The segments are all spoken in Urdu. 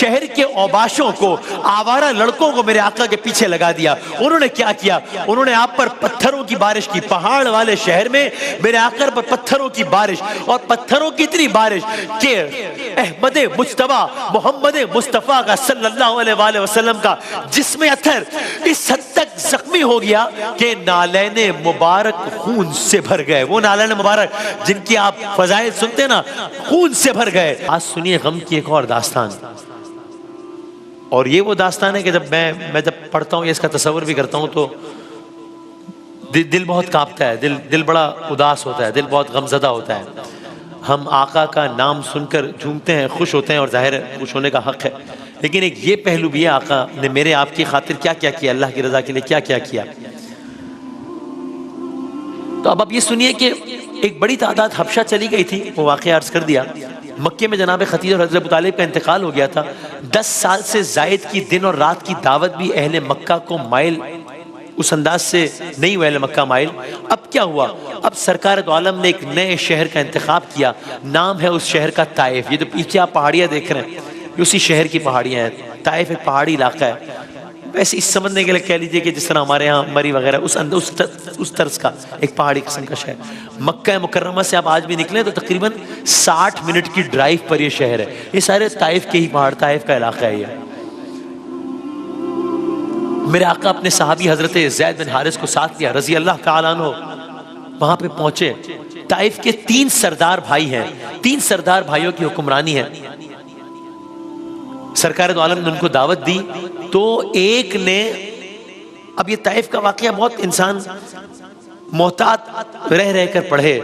شہر کے اوباشوں کو، آوارہ لڑکوں کو میرے آقا کے پیچھے لگا دیا۔ انہوں نے کیا کیا؟ انہوں نے آپ پر پتھروں کی بارش کی۔ پہاڑ والے شہر میں میرے آقا پر پتھروں کی بارش، اور پتھروں کی اتنی بارش کہ احمد مجتبیٰ محمد مصطفیٰ کا صلی اللہ علیہ وآلہ وسلم کا جسم اطہر اس حد تک زخمی ہو گیا کہ نالین مبارک خون سے بھر گئے۔ وہ نالین مبارک جن کی آپ فضائل سنتے نا، خون سے بھر گئے۔ آج سنیے غم کی ایک اور داستان، اور یہ وہ داستان ہے کہ جب میں جب پڑھتا ہوں، اس کا تصور بھی کرتا ہوں تو دل بہت کانپتا ہے، دل بڑا اداس ہوتا ہے، دل بہت غمزدہ ہوتا ہے۔ ہم آقا کا نام سن کر جھومتے ہیں، خوش ہوتے ہیں، اور ظاہر ہے خوش ہونے کا حق ہے، لیکن ایک یہ پہلو بھی ہے آقا نے میرے آپ کی خاطر کیا کیا کیا، اللہ کی رضا کے لیے کیا کیا کیا۔ تو اب آپ یہ سنیے کہ ایک بڑی تعداد حبشہ چلی گئی تھی، وہ واقعہ عرض کر دیا۔ مکے میں جناب خدیجہ اور حضرت ابو طالب کا انتقال ہو گیا تھا۔ 10 سال سے زائد کی دن اور رات کی دعوت بھی اہل مکہ کو مائل اس انداز سے نہیں ہوئے، اہل مکہ مائل۔ اب کیا ہوا؟ اب سرکار دو عالم نے ایک نئے شہر کا انتخاب کیا، نام ہے اس شہر کا طائف۔ یہ جو پیچھے آپ پہاڑیاں دیکھ رہے ہیں، یہ اسی شہر کی پہاڑیاں ہیں۔ طائف ایک پہاڑی علاقہ ہے، ویسے اس سمجھنے کے لیے کہہ لیجئے کہ جس طرح ہمارے ہاں مری وغیرہ اس طرز کا ایک پہاڑی قسم کا شہر۔ مکہ مکرمہ سے آپ آج بھی نکلیں تو تقریباً 60 منٹ کی ڈرائیو پر یہ شہر ہے۔ یہ سارے طائف کے ہی پہاڑ، طائف کا علاقہ ہے یہ۔ میرے آقا اپنے صحابی حضرت زید بن حارث کو ساتھ لیا رضی اللہ تعالیٰ عنہ، وہاں پہ پہنچے۔ طائف کے 3 سردار بھائی ہیں، 3 سردار بھائیوں کی حکمرانی ہے۔ سرکار دو عالم نے ان کو دعوت دی تو ایک نے، اب یہ طائف کا واقعہ بہت انسان محتاط رہ کر پڑھے،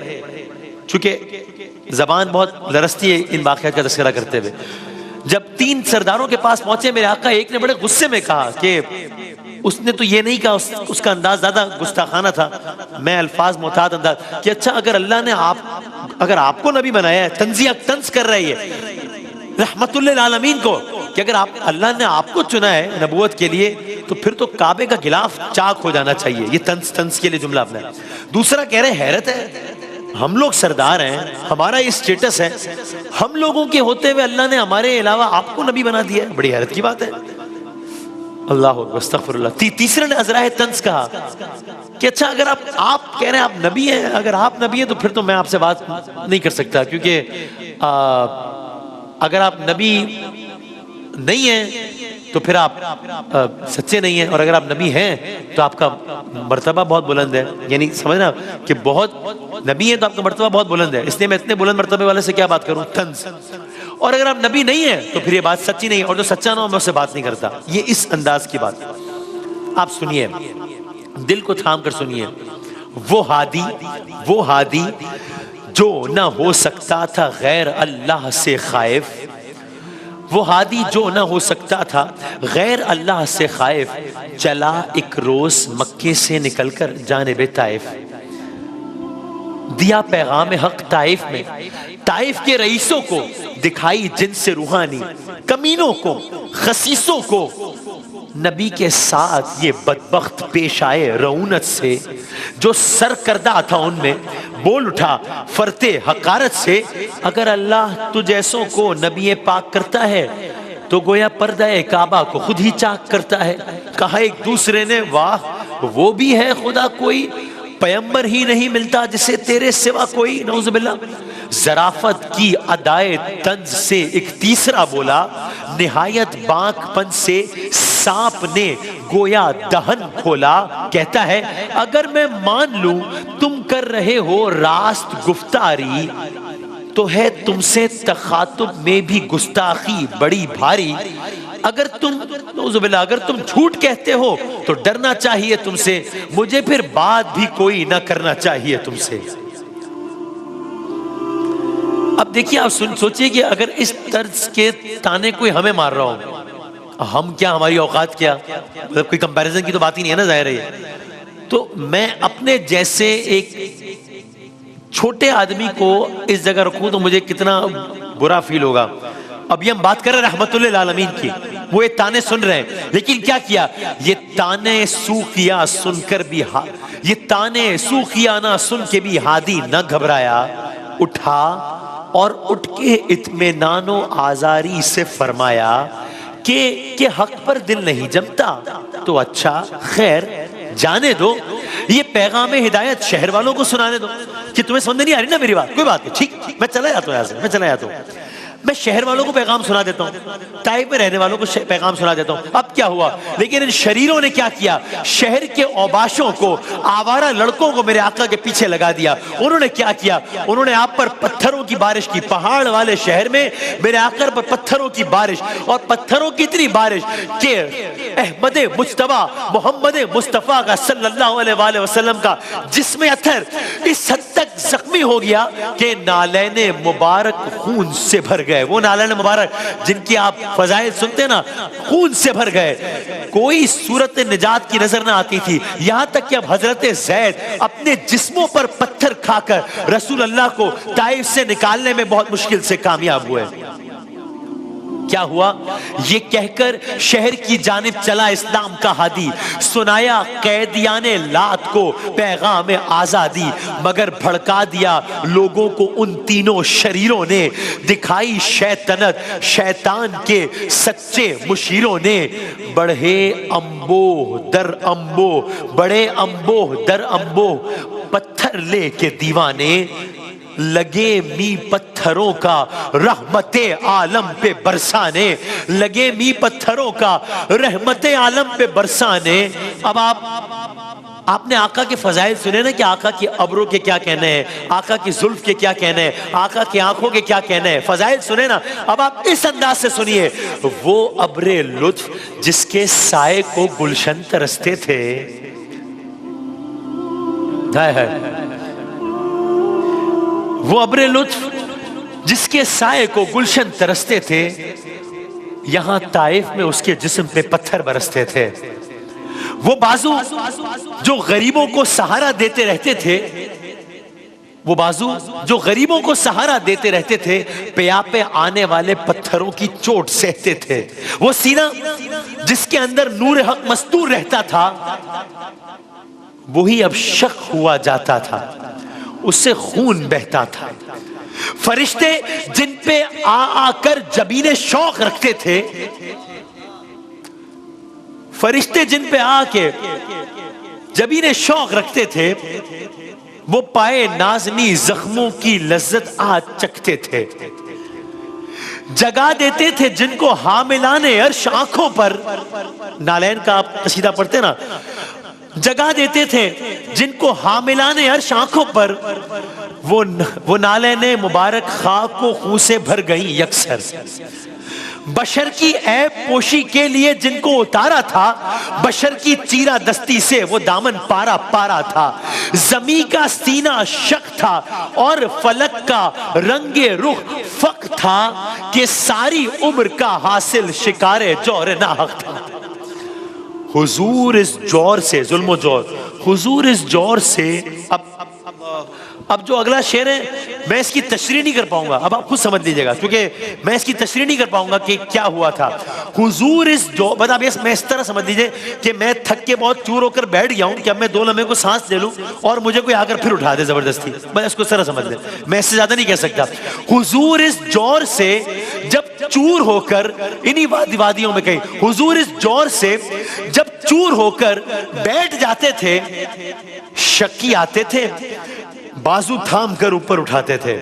چونکہ زبان بہت لرزتی ہے ان واقعات کا تذکرہ کرتے ہوئے۔ جب 3 سرداروں کے پاس پہنچے میرے آقا، ایک نے بڑے غصے میں کہا کہ اس نے تو یہ نہیں کہا، اس کا انداز زیادہ گستاخانہ تھا، میں الفاظ محتاط انداز، کہ اچھا اگر آپ کو نبی بنایا ہے، طنز کر رہی ہے رحمت للعالمین کو، کہ اگر اللہ نے آپ کو چنا ہے نبوت کے لیے تو پھر تو کعبے کا غلاف چاک ہو جانا چاہیے۔ یہ طنز کے لیے جملہ اپنا ہے۔ دوسرا کہہ رہے حیرت ہے، ہم لوگ سردار ہیں، ہمارا یہ سٹیٹس ہے، ہم لوگوں کے ہوتے ہوئے اللہ نے ہمارے علاوہ آپ کو نبی بنا دیا ہے، بڑی حیرت کی بات ہے۔ اللہ اکبر، استغفر اللہ۔ تیسرے نے ازراہ طنز کہا کہ اچھا اگر آپ کہہ رہے ہیں آپ نبی ہیں، اگر آپ نبی ہیں تو پھر تو میں آپ سے بات نہیں کر سکتا، کیونکہ اگر آپ نبی نہیں ہیں تو پھر آپ سچے نہیں ہیں، اور اگر آپ نبی ہیں تو آپ کا مرتبہ بہت بلند ہے۔ یعنی سمجھنا کہ بہت نبی ہیں تو آپ کا مرتبہ بہت بلند ہے، اس لیے میں اتنے بلند مرتبے والے سے کیا بات کروں، طنز۔ اور اگر آپ نبی نہیں ہیں تو پھر یہ بات سچی نہیں ہے، اور جو سچا نہ ہو میں اس سے بات نہیں کرتا۔ یہ اس انداز کی بات۔ آپ سنیے، دل کو تھام کر سنیے۔ وہ ہادی جو نہ ہو سکتا تھا غیر اللہ سے خائف، وہ ہادی جو نہ ہو سکتا تھا غیر اللہ سے خائف، چلا ایک روز مکے سے نکل کر جانب طائف، دیا پیغام حق طائف میں، طائف کے رئیسوں کو دکھائی جن سے روحانی، کمینوں کو خسیسوں کو نبی کے ساتھ یہ بدبخت پیش آئے رعونت سے، جو سر کردہ تھا ان میں بول اٹھا فرتے حقارت سے، اگر اللہ تجھ ایسوں کو نبی پاک کرتا ہے تو گویا پردہ کعبہ کو خود ہی چاک کرتا ہے۔ کہا ایک دوسرے نے واہ وہ بھی ہے خدا کوئی، پیغمبر ہی نہیں ملتا جسے تیرے سوا کوئی، نعوذ باللہ۔ ظرافت کی ادائے طنز سے ایک تیسرا بولا، نہایت بانک پن سے سانپ نے گویا دہن کھولا، کہتا ہے اگر میں مان لوں تم کر رہے ہو راست گفتاری، تو ہے تم سے تخاطب میں بھی گستاخی بڑی بھاری، اگر تم نعوذ باللہ اگر تم جھوٹ کہتے ہو تو ڈرنا چاہیے تم سے، مجھے پھر بات بھی کوئی نہ کرنا چاہیے تم سے۔ اب دیکھیے آپ سوچئے کہ اگر اس طرز کے تانے کوئی ہمیں مار رہا ہو، ہم کیا، ہماری اوقات کیا، مطلب کوئی کمپیریزن کی تو بات ہی نہیں ہے نا، ظاہر ہے۔ تو میں اپنے جیسے ایک چھوٹے آدمی کو اس جگہ رکھوں تو مجھے کتنا برا فیل ہوگا۔ اب یہ ہم بات کر رہے ہیں رحمت للعالمین کی، وہ یہ تانے سن رہے ہیں، لیکن کیا کیا، یہ تانے سوخیا سن کر بھی یہ تانے سوخیا نہ سن کے بھی ہادی نہ گھبرایا، اٹھا اور اٹھ کے اطمینان و آزاری سے فرمایا کہ حق پر دل نہیں جمتا تو اچھا خیر جانے دو. یہ پیغام ہدایت شہر والوں کو سنانے دو. کہ تمہیں سمجھ نہیں آ رہی نا میری بات, کوئی بات نہیں, ٹھیک, میں چلا جاتا ہوں یہاں سے, میں چلا جاتا ہوں. میں شہر والوں کو پیغام سنا دیتا ہوں, طائف میں رہنے والوں کو پیغام سنا دیتا ہوں. اب کیا ہوا, لیکن ان شریروں نے کیا کیا, شہر کے اوباشوں کو, آوارہ لڑکوں کو میرے آقا کے پیچھے لگا دیا. انہوں نے کیا کیا, انہوں نے آپ پر پتھروں کی بارش کی. پہاڑ والے شہر میں میرے آقا پر پتھروں کی بارش, اور پتھروں کی اتنی بارش کہ احمد مجتبیٰ محمد مصطفیٰ کا صلی اللہ علیہ وآلہ وسلم کا جسم اطہر اس حد تک زخمی ہو گیا کہ نالین مبارک خون سے بھر گئے. وہ نالین مبارک جن کی آپ فضائل سنتے نا, خون سے بھر گئے. کوئی صورت نجات کی نظر نہ آتی تھی, یہاں تک کہ اب حضرت زید اپنے جسموں پر پتھر کھا کر رسول اللہ کو طائف سے نکالنے میں بہت مشکل سے کامیاب ہوئے. کیا ہوا, یہ کہہ کر شہر کی جانب چلا اسلام کا ہادی, سنایا قیدیان لات کو پیغام آزادی, مگر بھڑکا دیا لوگوں کو ان تینوں شریروں نے, دکھائی شیطنت شیطان کے سچے مشیروں نے. بڑھے امبو در امبو, بڑے امبو در امبو, پتھر لے کے دیوانے لگے می پتھروں کا رحمت عالم پہ برسانے. لگے می پتھروں کا رحمت عالم پہ برسانے. اب آپ نے آقا کے فضائل سنے نا, کہ آقا کی ابروں کے کیا کہنے ہیں, آقا کی زلف کے کیا کہنے ہیں, آقا کی آنکھوں کے کیا کہنے ہیں, فضائل سنے نا. اب آپ اس انداز سے سنیے, وہ ابر لطف جس کے سائے کو گلشن ترستے تھے, وہ ابر لطف جس کے سائے کو گلشن ترستے تھے, یہاں طائف میں اس کے جسم پہ پتھر برستے تھے. وہ بازو جو غریبوں کو سہارا دیتے رہتے تھے, وہ بازو جو غریبوں کو سہارا دیتے رہتے تھے, پیا پہ آنے والے پتھروں کی چوٹ سہتے تھے. وہ سینہ جس کے اندر نور حق مستور رہتا تھا, وہی اب شق ہوا جاتا تھا, اس سے خون بہتا تھا. فرشتے جن پہ آ کر جبین شوق رکھتے تھے, فرشتے جن پہ آ کے جبین شوق رکھتے تھے, وہ پائے نازنی زخموں کی لذت آج چکھتے تھے. جگا دیتے تھے جن کو حاملان عرش آنکھوں پر, نالین کا آپ قصیدہ پڑھتے نا, جگا دیتے تھے جن کو حاملان عرش آنکھوں پر, وہ نالین مبارک خاک کو خون سے بھر گئیں یکسر. بشر کی عیب پوشی کے لیے جن کو اتارا تھا, بشر کی چیرہ دستی سے وہ دامن پارا پارا تھا. زمین کا سینہ شق تھا اور فلک کا رنگ رخ فق تھا, کہ ساری عمر کا حاصل شکار جور ناحق تھا. حضور اس جور سے, ظلم و جور, حضور اس جور سے. اب جو اگلا شعر ہے میں اس کی تشریح نہیں کر پاؤں گا, اب آپ خود سمجھ لیجئے گا, کیونکہ میں اس کی تشریح نہیں کر پاؤں گا کہ کیا ہوا تھا. حضور اس جو میں اس طرح سمجھ لیجئے کہ میں تھک کے بہت چور ہو کر بیٹھ گیا ہوں, کہ اب میں 2 لمحے کو سانس لے لوں اور مجھے کوئی آ کر پھر اٹھا دے زبردستی, بس اس کو اس طرح سمجھ لیں, میں اس سے زیادہ نہیں کہہ سکتا. حضور اس جور سے جب چور ہو کر انہی وادیوں میں کہیں, حضور اس جور سے جب چور ہو کر بیٹھ جاتے تھے, شکی آتے تھے, بازو تھام کر اوپر اٹھاتے تھے.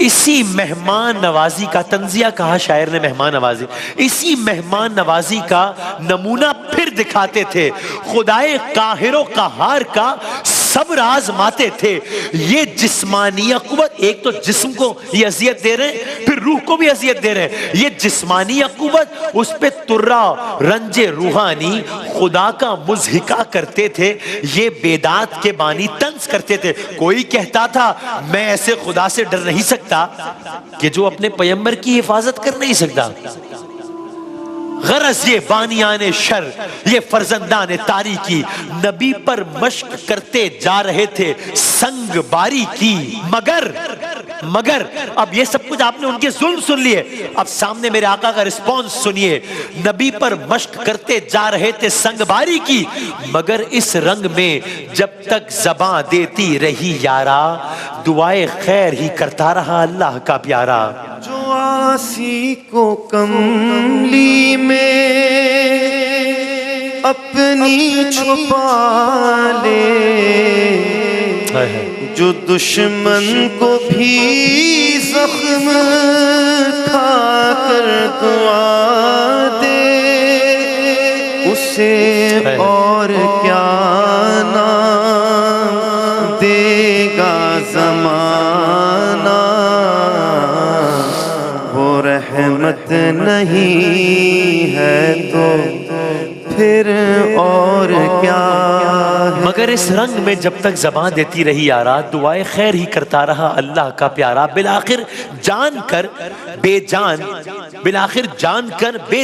اسی مہمان نوازی کا تنزیہ کہا شاعر نے, مہمان نوازی, اسی مہمان نوازی کا نمونہ پھر دکھاتے تھے. خدائے قاہر و قہار کا صبر آزماتے تھے. یہ جسمانی قوت, ایک تو جسم کو یہ اذیت دے رہے ہیں, پھر روح کو بھی اذیت دے رہے ہیں. یہ جسمانی قوت, اس پہ ترا رنج روحانی خدا کا مضحکہ کرتے تھے. یہ بیدات کے بانی طنز کرتے تھے. کوئی کہتا تھا میں ایسے خدا سے ڈر نہیں سکتا کہ جو اپنے پیغمبر کی حفاظت کر نہیں سکتا. غرض یہ بانیان شر, یہ فرزندان تاریکی, نبی پر مشق کرتے جا رہے تھے سنگ باری کی. مگر اب یہ سب کچھ آپ نے ان کے ظلم سن لیے, اب سامنے میرے آقا کا رسپانس سنیے. نبی پر مشق کرتے جا رہے تھے سنگ باری کی, مگر اس رنگ میں جب تک زباں دیتی رہی یارا, دعائے خیر ہی کرتا رہا اللہ کا پیارا. جو عباسی کو کملی میں اپنی چھپا لے، جو دشمن کو بھی زخم کھا کر دعا دے، اسے اور کیا نام دے گا زمانہ، وہ رحمت نہیں ہے تو پھر اور کیا ہے۔ مگر اس رنگ میں جب تک زبان دیتی رہی یارا، دعائے خیر ہی کرتا رہا اللہ کا پیارا، بالآخر جان کر بے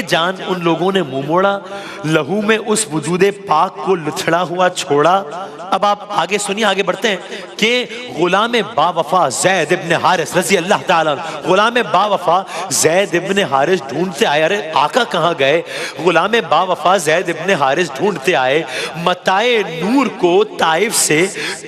جان ان لوگوں نے منہ موڑا، لہو میں اس وجود پاک کو لتھڑا ہوا چھوڑا۔ اب آپ آگے سنیے، آگے بڑھتے ہیں کہ غلام با وفا زید ابن حارث رضی اللہ تعالیٰ، غلام با وفا زید ابن حارث ڈھونڈتے آئے، ارے آقا کہاں گئے؟ غلام با وفا زید ابن حارث ڈھونڈتے آئے، متائے نور کو طائف سے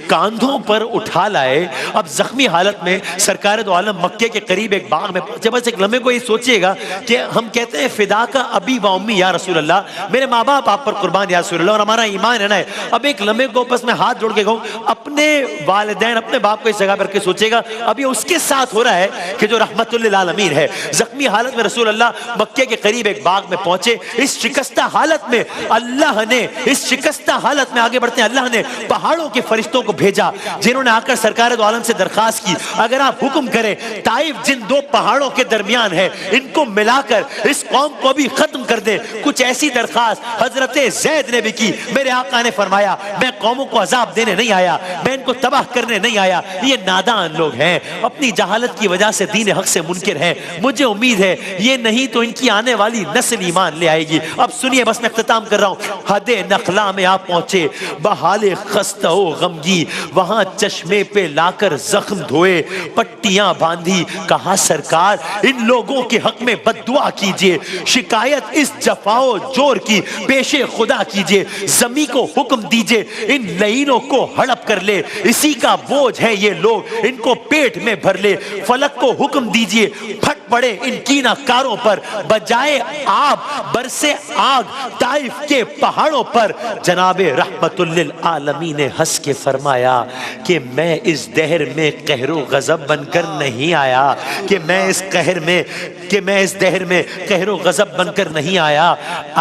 کاندھوں پر اٹھا لائے۔ اب زخمی حالت میں سرکار دو عالم مکے کے قریب ایک باغ میں پہنچے۔ بس ایک لمحے کو یہ سوچئے گا کہ ہم کہتے ہیں فدا کا ابی و امی یا رسول اللہ، میرے ماں باپ آپ پر قربان یا رسول اللہ، اور ہمارا ایمان ہے نا۔ اب ایک لمحے کو بس میں ہاتھ جوڑ کے کہوں، اپنے والدین اپنے باپ کو اس جگہ پر کے سوچے گا اب یہ اس کے ساتھ ہو رہا ہے کہ جو رحمت للعالمین ہے۔ زخمی حالت میں رسول اللہ مکے کے قریب ایک باغ میں پہنچے۔ اس شکستہ حالت میں اللہ نے، اس شکستہ حالت میں آگے بڑھتے ہیں، اللہ نے پہاڑوں کے فرشتوں کو بھیجا جنہوں نے آ کر سرکار دو عالم سے درخواست کی، اگر آپ حکم کریں طائف جن دو پہاڑوں کے درمیان ہے ان کو ملا کر اس قوم کو بھی ختم کر دیں۔ کچھ ایسی درخواست حضرت زید نے بھی کی۔ میرے آقا نے فرمایا میں قوموں کو عذاب دینے نہیں آیا، میں ان کو تباہ کرنے نہیں آیا، یہ نادان لوگ ہیں، اپنی جہالت کی وجہ سے دین حق سے منکر ہیں، مجھے امید ہے یہ نہیں تو ان کی آنے والی نسل ایمان لے آئے گی۔ اب سنیے، بس میں اختتام کر رہا ہوں۔ حد نخلا میں آپ پہنچے بحال خستہ و غمگی، وہاں چشمے پہ لا کر زخم دھوئے، پٹیاں باندھی، کہا سرکار ان لوگوں کے حق میں بد دعا کیجئے، شکایت اس جفا و جور کی پیش خدا کیجئے، زمین کو حکم دیجئے ان لعینوں کو ہڑپ کر لے، اسی کا بوجھ ہے یہ لوگ ان کو پیٹ میں بھر لے، فلک کو حکم دیجئے پھٹ پڑے ان کینہ کاروں پر، بجائے آب برسے آگ طائف کے پہاڑوں پر۔ جناب رحمت للعالمین نے ہنس کے فرمایا کہ میں اس دہر میں قہر و غضب بن کر نہیں آیا، کہ میں اس دہر میں قہر و غضب بن کر نہیں آیا۔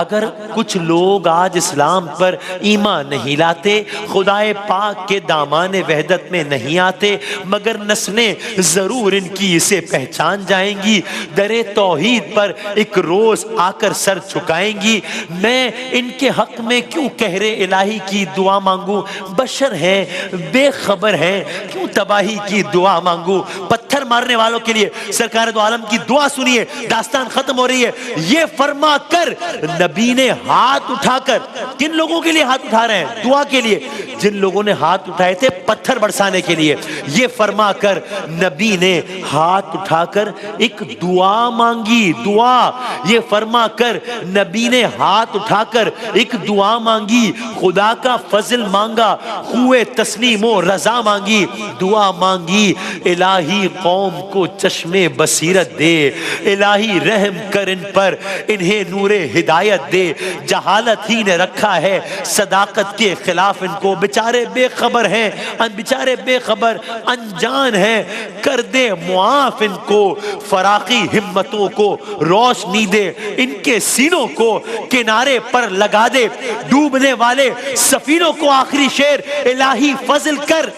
اگر کچھ لوگ آج اسلام پر ایمان نہیں لاتے، خدائے پاک کے دامان وحدت میں نہیں آتے، مگر نسلیں ضرور ان کی اسے پہچان جائیں گی، در توحید پر ایک روز آ کر سر جھکائیں گی۔ میں ان کے حق میں کیوں قہر الہی کی دعا مانگوں؟ بشر ہیں، بے خبر ہیں، کیوں تباہی کی دعا مانگوں؟ پتھر مارنے والوں کے لیے سرکار دو عالم کی دعا سنیے، داستان ختم ہو رہی ہے۔ یہ فرما کر نبی نے ہاتھ اٹھا کر، کن لوگوں کے لیے ہاتھ اٹھا رہے ہیں؟ دعا کے لیے۔ جن لوگوں نے ہاتھ اٹھائے تھے پتھر برسانے کے لیے، یہ فرما کر نبی نے ہاتھ اٹھا کر ایک دعا مانگی۔ دعا، یہ فرما کر نبی نے ہاتھ اٹھا کر ایک دعا مانگی، خدا کا فضل مانگا، خوئے تسلیم و رضا مانگی، دعا مانگی الہی قوم کو چشمے بصیرت دے، الہی رحم کر ان پر، انہیں نور ہدایت دے، جہالت ہی نے رکھا ہے صداقت کے خلاف ان کو، بیچارے بے خبر ہیں، بیچارے بے خبر انجان ہیں، کر دے معاف ان کو، فراقی ہمتوں کو روشنی دے، ان کے سینوں کو کنارے پر لگا دے، ڈوبنے والے سفینوں کو آخری شیر الہی فضل کر۔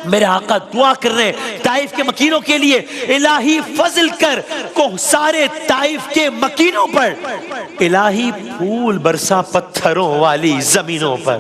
میرے آقا دعا کر رہے طائف کے مکینوں کے لیے، الہی فضل کر کو سارے طائف کے مکینوں پر، الہی پھول برسا پتھروں والی زمینوں پر۔